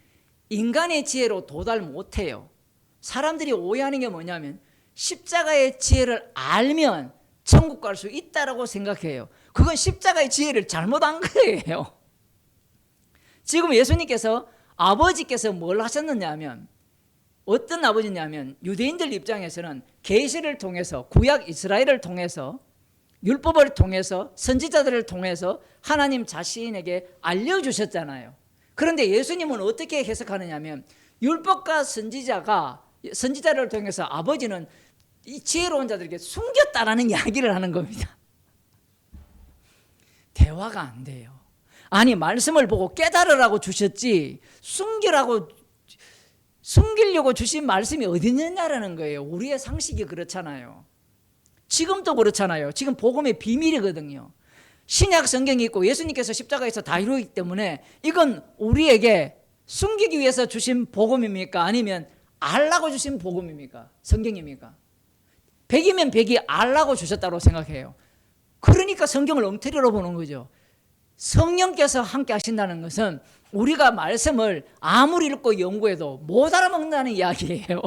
인간의 지혜로 도달 못해요. 사람들이 오해하는 게 뭐냐면 십자가의 지혜를 알면 천국 갈 수 있다라고 생각해요. 그건 십자가의 지혜를 잘못한 거예요. 지금 예수님께서 아버지께서 뭘 하셨느냐 하면 어떤 아버지냐면 유대인들 입장에서는 계시를 통해서 구약 이스라엘을 통해서 율법을 통해서 선지자들을 통해서 하나님 자신에게 알려주셨잖아요. 그런데 예수님은 어떻게 해석하느냐면 율법과 선지자를 통해서 아버지는 이 지혜로운 자들에게 숨겼다라는 이야기를 하는 겁니다. 대화가 안 돼요. 아니 말씀을 보고 깨달으라고 주셨지 숨기려고 주신 말씀이 어디 있느냐라는 거예요. 우리의 상식이 그렇잖아요. 지금도 그렇잖아요. 지금 복음의 비밀이거든요. 신약 성경이 있고 예수님께서 십자가에서 다 이루기 때문에 이건 우리에게 숨기기 위해서 주신 복음입니까? 아니면 알라고 주신 복음입니까? 성경입니까? 100이면 100이 알라고 주셨다고 생각해요. 그러니까 성경을 엉터리로 보는 거죠. 성령께서 함께 하신다는 것은 우리가 말씀을 아무리 읽고 연구해도 못 알아먹는다는 이야기예요.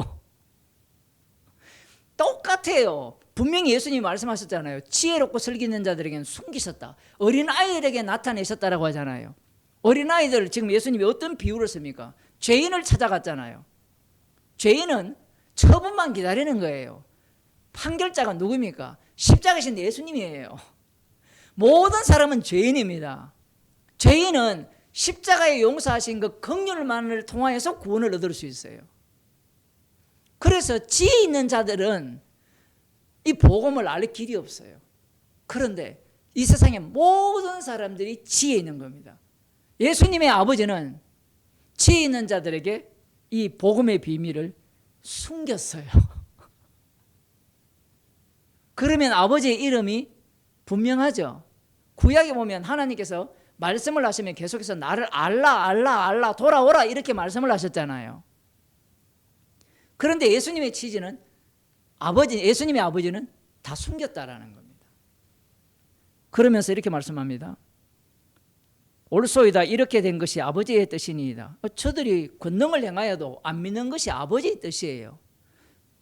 똑같아요. 분명히 예수님이 말씀하셨잖아요. 지혜롭고 슬기 있는 자들에게는 숨기셨다. 어린아이들에게 나타내셨다라고 하잖아요. 어린아이들 지금 예수님이 어떤 비유를 씁니까? 죄인을 찾아갔잖아요. 죄인은 처분만 기다리는 거예요. 판결자가 누굽니까? 십자가신 예수님이에요. 모든 사람은 죄인입니다. 죄인은 십자가에 용서하신 그 긍휼만을 통하여서 구원을 얻을 수 있어요. 그래서 지혜 있는 자들은 이 복음을 알 길이 없어요. 그런데 이 세상의 모든 사람들이 지혜 있는 겁니다. 예수님의 아버지는 지혜 있는 자들에게 이 복음의 비밀을 숨겼어요. 그러면 아버지의 이름이 분명하죠. 구약에 보면 하나님께서 말씀을 하시면 계속해서 나를 알라 돌아오라 이렇게 말씀을 하셨잖아요. 그런데 예수님의 취지는 예수님의 아버지는 다 숨겼다라는 겁니다. 그러면서 이렇게 말씀합니다. 옳소이다 이렇게 된 것이 아버지의 뜻이니이다. 저들이 권능을 행하여도 안 믿는 것이 아버지의 뜻이에요.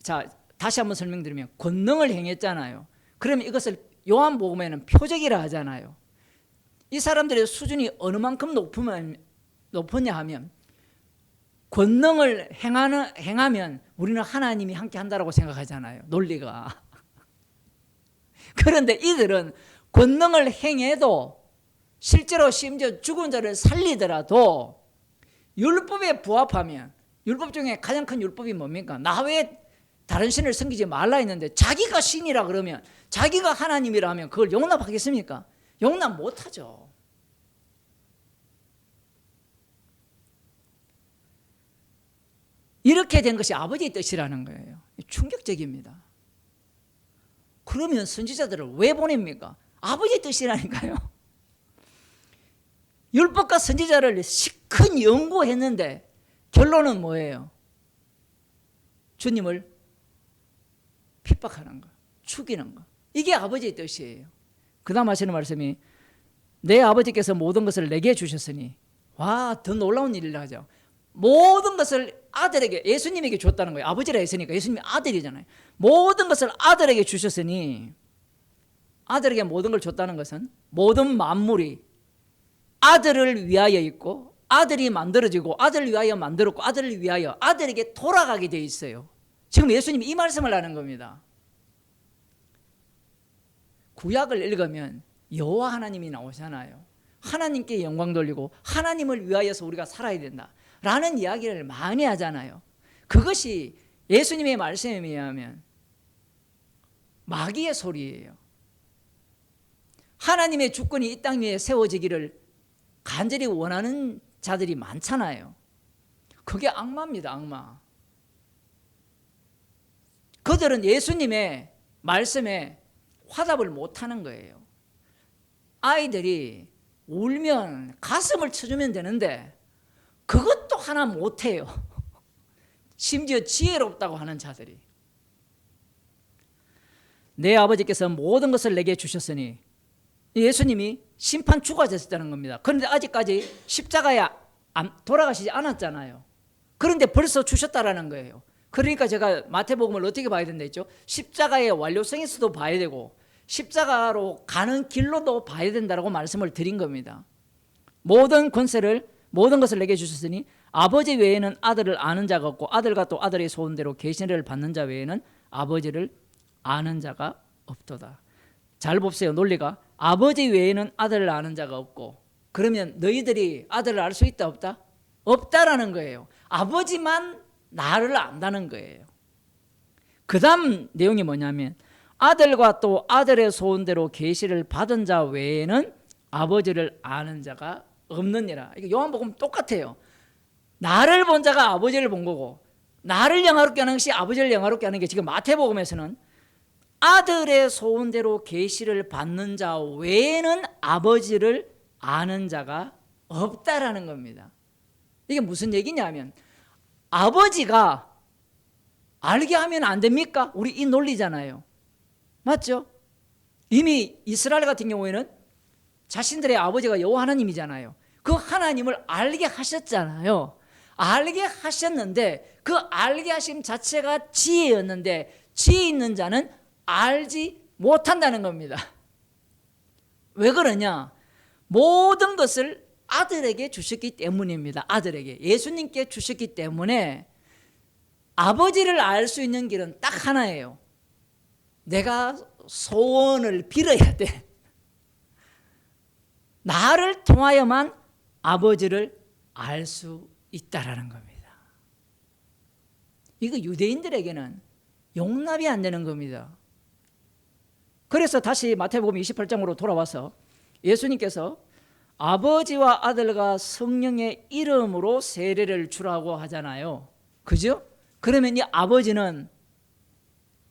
자, 다시 한번 설명드리면 권능을 행했잖아요. 그러면 이것을 요한복음에는 표적이라 하잖아요. 이 사람들의 수준이 어느 만큼 높으냐 하면 권능을 행하면 우리는 하나님이 함께 한다고 생각하잖아요. 논리가. 그런데 이들은 권능을 행해도 실제로 심지어 죽은 자를 살리더라도 율법에 부합하면, 율법 중에 가장 큰 율법이 뭡니까? 나 외에 다른 신을 섬기지 말라 했는데 자기가 신이라 그러면, 자기가 하나님이라 하면 그걸 용납하겠습니까? 용납 못하죠. 이렇게 된 것이 아버지의 뜻이라는 거예요. 충격적입니다. 그러면 선지자들을 왜 보냅니까? 아버지의 뜻이라니까요. 율법과 선지자를 시큰 연구했는데 결론은 뭐예요? 주님을 핍박하는 거, 죽이는 거. 이게 아버지의 뜻이에요. 그 다음 하시는 말씀이 내 아버지께서 모든 것을 내게 주셨으니, 와, 더 놀라운 일이라 하죠. 모든 것을 아들에게, 예수님에게 줬다는 거예요. 아버지라 했으니까 예수님이 아들이잖아요. 모든 것을 아들에게 주셨으니, 아들에게 모든 걸 줬다는 것은 모든 만물이 아들을 위하여 있고 아들이 만들어지고 아들을 위하여 만들었고 아들을 위하여 아들에게 돌아가게 돼 있어요. 지금 예수님이 이 말씀을 하는 겁니다. 구약을 읽으면 여호와 하나님이 나오잖아요. 하나님께 영광 돌리고 하나님을 위하여서 우리가 살아야 된다 라는 이야기를 많이 하잖아요. 그것이 예수님의 말씀에 의하면 마귀의 소리예요. 하나님의 주권이 이 땅 위에 세워지기를 간절히 원하는 자들이 많잖아요. 그게 악마입니다. 악마. 그들은 예수님의 말씀에 화답을 못하는 거예요. 아이들이 울면 가슴을 쳐주면 되는데 그것도 하나 못해요. 심지어 지혜롭다고 하는 자들이. 내 아버지께서 모든 것을 내게 주셨으니, 예수님이 심판 주가 되셨다는 겁니다. 그런데 아직까지 십자가에 돌아가시지 않았잖아요. 그런데 벌써 주셨다라는 거예요. 그러니까 제가 마태복음을 어떻게 봐야 된다 했죠? 십자가의 완료성에서도 봐야 되고 십자가로 가는 길로도 봐야 된다고 말씀을 드린 겁니다. 모든 권세를 모든 것을 내게 주셨으니 아버지 외에는 아들을 아는 자가 없고 아들과 또 아들의 소원대로 계시를 받는 자 외에는 아버지를 아는 자가 없도다. 잘 봅세요. 논리가 아버지 외에는 아들을 아는 자가 없고, 그러면 너희들이 아들을 알 수 있다 없다? 없다라는 거예요. 아버지만 나를 안다는 거예요. 그 다음 내용이 뭐냐면 아들과 또 아들의 소원대로 계시를 받은 자 외에는 아버지를 아는 자가 없느니라. 이거 요한복음 똑같아요. 나를 본 자가 아버지를 본 거고, 나를 영화롭게 하는 것이 아버지를 영화롭게 하는 게 지금 마태복음에서는 아들의 소원대로 계시를 받는 자 외에는 아버지를 아는 자가 없다라는 겁니다. 이게 무슨 얘기냐면 아버지가 알게 하면 안 됩니까? 우리 이 논리잖아요. 맞죠? 이미 이스라엘 같은 경우에는 자신들의 아버지가 여호와 하나님이잖아요. 그 하나님을 알게 하셨잖아요. 알게 하셨는데 그 알게 하심 자체가 지혜였는데 지혜 있는 자는 알지 못한다는 겁니다. 왜 그러냐? 모든 것을 아들에게 주셨기 때문입니다. 아들에게, 예수님께 주셨기 때문에 아버지를 알 수 있는 길은 딱 하나예요. 내가 소원을 빌어야 돼. 나를 통하여만 아버지를 알 수 있다라는 겁니다. 이거 유대인들에게는 용납이 안 되는 겁니다. 그래서 다시 마태복음 28장으로 돌아와서 예수님께서 아버지와 아들과 성령의 이름으로 세례를 주라고 하잖아요. 그죠? 그러면 이 아버지는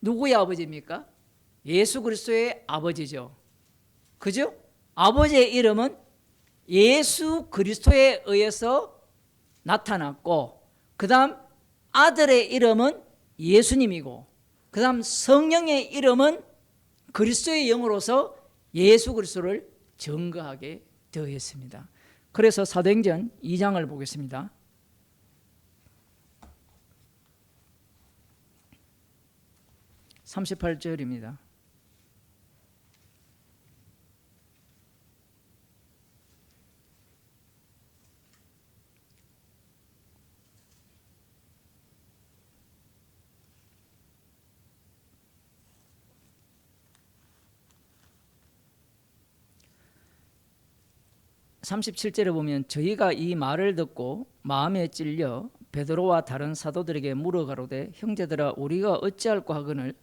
누구의 아버지입니까? 예수 그리스도의 아버지죠. 그죠? 아버지의 이름은 예수 그리스도에 의해서 나타났고, 그 다음 아들의 이름은 예수님이고, 그 다음 성령의 이름은 그리스도의 영으로서 예수 그리스도를 증거하게 되어 있습니다. 그래서 사도행전 2장을 보겠습니다. 38절입니다. (37절에) 보면 저희가 이 말을 듣고 마음에 찔려 베드로와 다른 사도들에게 물어 가로되 형제들아 우리가 어찌할꼬 하거늘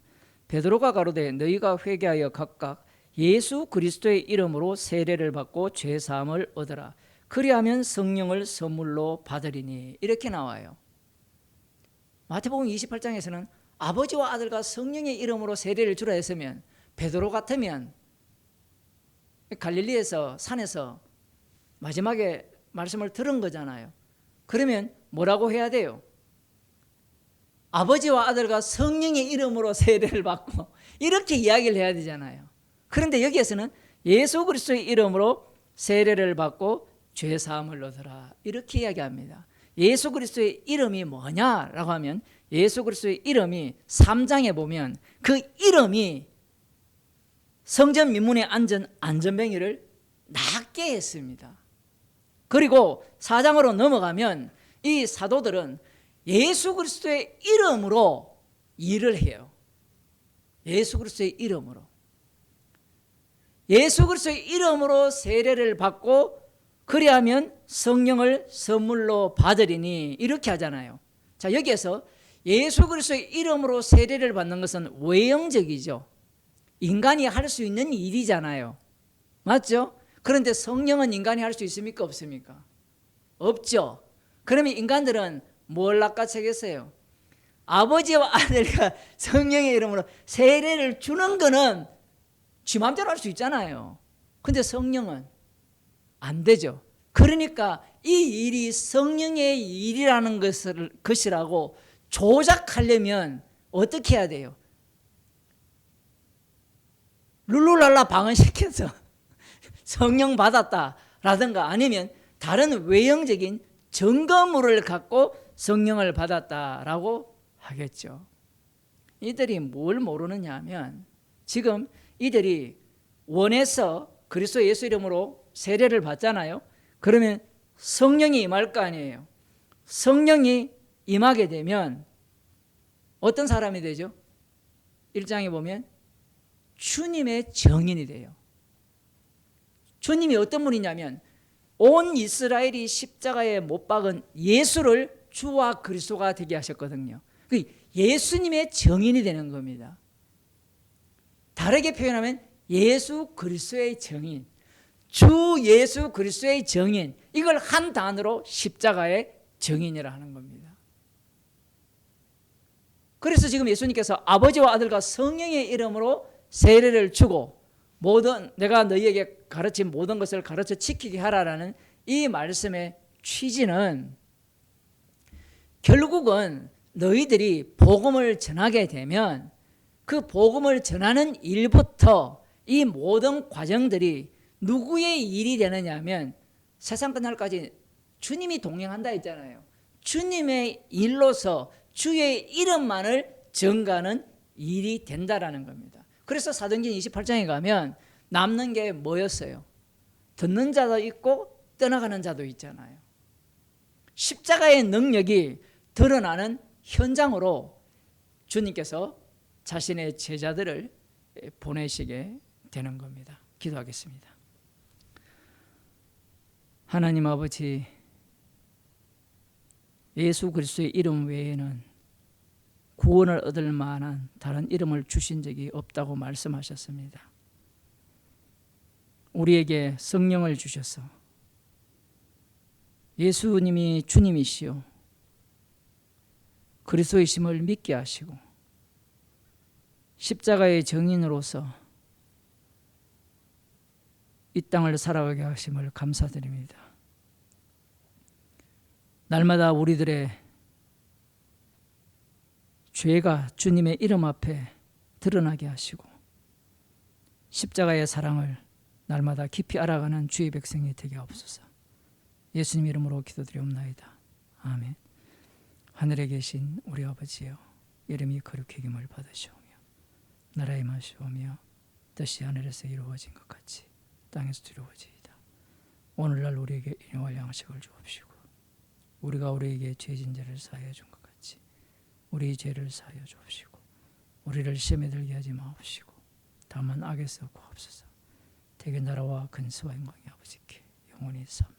베드로가 가로되 너희가 회개하여 각각 예수 그리스도의 이름으로 세례를 받고 죄 사함을 얻으라. 그리하면 성령을 선물로 받으리니. 이렇게 나와요. 마태복음 28장에서는 아버지와 아들과 성령의 이름으로 세례를 주라 했으면 베드로 같으면 갈릴리에서 산에서 마지막에 말씀을 들은 거잖아요. 그러면 뭐라고 해야 돼요? 아버지와 아들과 성령의 이름으로 세례를 받고 이렇게 이야기를 해야 되잖아요. 그런데 여기에서는 예수 그리스도의 이름으로 세례를 받고 죄 사함을 얻으라 이렇게 이야기합니다. 예수 그리스도의 이름이 뭐냐라고 하면 예수 그리스도의 이름이 3장에 보면 그 이름이 성전 민문에 앉은 안전뱅이를 낫게 했습니다. 그리고 4장으로 넘어가면 이 사도들은 예수 그리스도의 이름으로 일을 해요. 예수 그리스도의 이름으로. 예수 그리스도의 이름으로 세례를 받고 그리하면 성령을 선물로 받으리니 이렇게 하잖아요. 자, 여기에서 예수 그리스도의 이름으로 세례를 받는 것은 외형적이죠. 인간이 할 수 있는 일이잖아요. 맞죠? 그런데 성령은 인간이 할 수 있습니까? 없습니까? 없죠. 그러면 인간들은 뭘 낚아채겠어요? 아버지와 아들과 성령의 이름으로 세례를 주는 거는 지 맘대로 할 수 있잖아요. 근데 성령은 안 되죠. 그러니까 이 일이 성령의 일이라는 것이라고 조작하려면 어떻게 해야 돼요? 룰루랄라 방언시켜서 성령 받았다라든가 아니면 다른 외형적인 증거물을 갖고 성령을 받았다라고 하겠죠. 이들이 뭘 모르느냐 하면 지금 이들이 원해서 그리스도 예수 이름으로 세례를 받잖아요. 그러면 성령이 임할 거 아니에요. 성령이 임하게 되면 어떤 사람이 되죠? 1장에 보면 주님의 증인이 돼요. 주님이 어떤 분이냐면 온 이스라엘이 십자가에 못 박은 예수를 주와 그리스도가 되게 하셨거든요. 예수님의 증인이 되는 겁니다. 다르게 표현하면 예수 그리스도의 증인, 주 예수 그리스도의 증인, 이걸 한 단어로 십자가의 증인이라 하는 겁니다. 그래서 지금 예수님께서 아버지와 아들과 성령의 이름으로 세례를 주고 내가 너희에게 가르친 모든 것을 가르쳐 지키게 하라라는 이 말씀의 취지는 결국은 너희들이 복음을 전하게 되면 그 복음을 전하는 일부터 이 모든 과정들이 누구의 일이 되느냐 하면 세상 끝날까지 주님이 동행한다 했잖아요. 주님의 일로서 주의 이름만을 전가하는 일이 된다라는 겁니다. 그래서 사도행전 28장에 가면 남는 게 뭐였어요? 듣는 자도 있고 떠나가는 자도 있잖아요. 십자가의 능력이 드러나는 현장으로 주님께서 자신의 제자들을 보내시게 되는 겁니다. 기도하겠습니다. 하나님 아버지, 예수 그리스도의 이름 외에는 구원을 얻을 만한 다른 이름을 주신 적이 없다고 말씀하셨습니다. 우리에게 성령을 주셔서 예수님이 주님이시요 그리스도이심을 믿게 하시고 십자가의 증인으로서 이 땅을 살아가게 하심을 감사드립니다. 날마다 우리들의 죄가 주님의 이름 앞에 드러나게 하시고 십자가의 사랑을 날마다 깊이 알아가는 주의 백성이 되게 하옵소서. 예수님 이름으로 기도드리옵나이다. 아멘. 하늘에 계신 우리 아버지여, 이름이 거룩히 여김을 받으시오며 나라의 임하시오며 뜻이 하늘에서 이루어진 것 같이 땅에서 이루어지이다. 오늘날 우리에게 일용할 양식을 주옵시고 우리가 우리에게 죄진 죄를 사하여 준 것 같이 우리 죄를 사하여 주옵시고 우리를 시험에 들게 하지 마옵시고 다만 악에서 구하옵소서. 대개 나라와 근세와 영광이 아버지께 영원히 삼